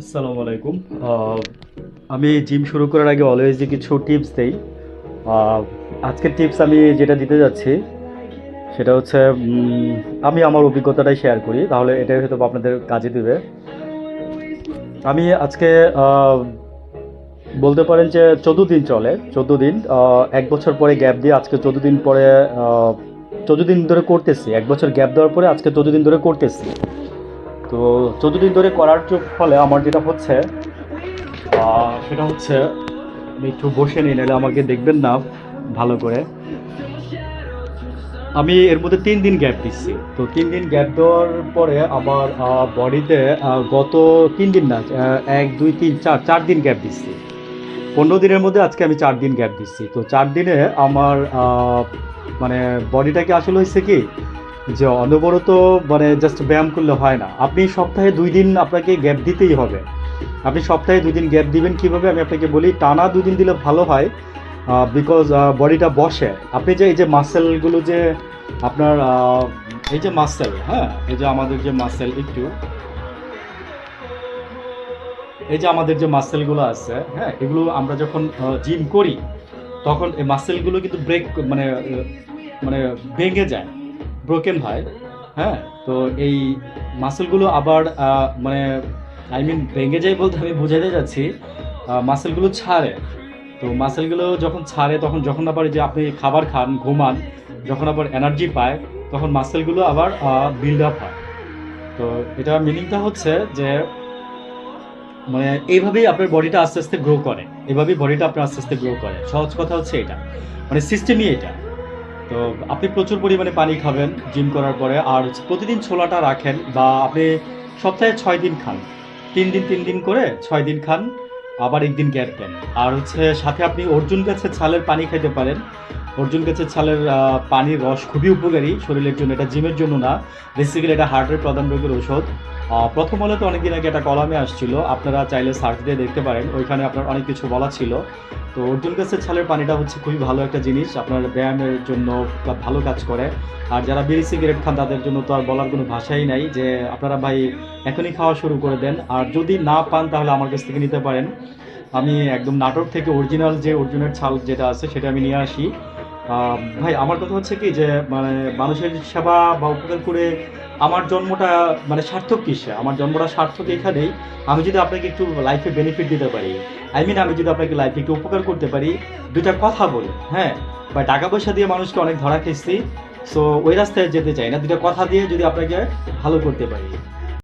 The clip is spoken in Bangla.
আসসালামু আলাইকুম। আহ, আমি জিম শুরু করার আগে অলওয়েজই কিছু টিপস দেই। আহ, আজকের টিপস আমি যেটা দিতে যাচ্ছি সেটা হচ্ছে আমি আমার অভিজ্ঞতাটাই শেয়ার করি, তাহলে এটাই হয়তো বা আপনাদের কাজে দিবে। আমি আজকে আহ, বলতে পারেন যে 14 দিন চলে, 14 দিন। 1 বছর পরে গ্যাপ দিয়ে আজকে 14 দিন পরে 14 দিন ধরে করতেছি। 1 বছর গ্যাপ দেওয়ার পরে আজকে 14 দিন ধরে করতেছি। তো 14 দিন ধরে করার ফলে আমার যেটা হচ্ছে সেটা হচ্ছে আমি একটু বসে নিই, নাহলে আমাকে দেখবেন না ভালো করে। আমি এর মধ্যে 3 দিন গ্যাপ দিচ্ছি। তো 3 দিন গ্যাপ দেওয়ার পরে আমার বডিতে গত 3 দিন না, 1 2 3 4 4 দিন গ্যাপ দিচ্ছি। 15 দিনের মধ্যে আজকে আমি 4 দিন গ্যাপ দিচ্ছি। তো 4 দিনে আমার মানে বডিটাকে আসলে হয়েছে কি, যে অনবরত মানে জাস্ট ব্যায়াম করলে হয় না। আপনি সপ্তাহে 2 দিন আপনাকে গ্যাপ দিতেই হবে। আপনি সপ্তাহে 2 দিন গ্যাপ দিবেন কিভাবে আমি আপনাকে বলি। টানা 2 দিন দিলে ভালো হয়, বিকজ বডিটা বসে। আপনি যে এই যে মাসেলগুলো যে আপনার এই যে মাসেল, হ্যাঁ, এই যে আমাদের যে মাসেল একটু, এই যে আমাদের যে মাসেলগুলো আছে, হ্যাঁ, এগুলো আমরা যখন জিম করি তখন এই মাসেলগুলো কিন্তু ব্রেক মানে ভেঙে যায়, ব্রোকেন হয়। হ্যাঁ, তো এই মাসেলগুলো আবার মানে আই মিন ভেঙে যায় বলতে আমি বোঝাতে যাচ্ছি, মাসেলগুলো ছাড়ে। তো মাসেলগুলো যখন ছাড়ে তখন যখন আবার যে আপনি খাবার খান, ঘুমান, যখন আবার এনার্জি পায় তখন মাসেলগুলো আবার বিল্ড আপ হয়। তো এটা মিনিংটা হচ্ছে যে মানে এইভাবেই আপনার বডিটা আস্তে আস্তে গ্রো করে। এভাবেই বডিটা আপনার আস্তে আস্তে গ্রো করে। সহজ কথা হচ্ছে এটা, মানে সিস্টেমই এটা। তো আপনি প্রচুর পরিমাণে পানি খাবেন জিম করার পরে, আর প্রতিদিন ছোলাটা রাখেন, বা আপনি সপ্তাহে 6 দিন খান। 3 দিন 3 দিন করে 6 দিন খান, আবার একদিন গ্যাপ দেন। আর হচ্ছে সাথে আপনি অর্জুন গাছের ছালের পানি খেতে পারেন। অর্জুন গাছের ছালের পানির রস খুবই উপকারী শরীরের জন্য, এটা জিমের জন্য না, বেসিক্যালি এটা হার্টের প্রধান রোগের ঔষধ। প্রথম আলোতে অনেকদিন আগে একটা কলামে আসছিল, আপনারা চাইলে সার্চ দিয়ে দেখতে পারেন, ওইখানে আপনার অনেক কিছু বলা ছিল। তো অর্জুন গাছের ছালের পানিটা হচ্ছে খুবই ভালো একটা জিনিস, আপনার ব্যায়ামের জন্য ভালো কাজ করে। আর যারা বিড়ি সিগারেট খান তাদের জন্য তো আর বলার কোনো ভাষাই নাই, যে আপনারা ভাই এখনই খাওয়া শুরু করে দেন। আর যদি না পান তাহলে আমার কাছ থেকে নিতে পারেন। আমি একদম নাটোর থেকে অরিজিনাল যে অর্জুনের ছাল যেটা আছে সেটা আমি নিয়ে আসি। ভাই আমার কথা হচ্ছে কি, যে মানে মানুষের সেবা বা উপকার করে আমার জন্মটা মানে সার্থক কিসে? আমার জন্মটা সার্থক এখানেই, আমি যদি আপনাকে একটু লাইফে বেনিফিট দিতে পারি, আই মিন আমি যদি আপনাকে লাইফে একটু উপকার করতে পারি, দুইটা কথা বলে, হ্যাঁ, বা টাকা পয়সা দিয়ে মানুষকে অনেক ধরা খেয়েছি, সো ওই রাস্তায় যেতে চাই না, দুইটা কথা দিয়ে যদি আপনাকে ভালো করতে পারি।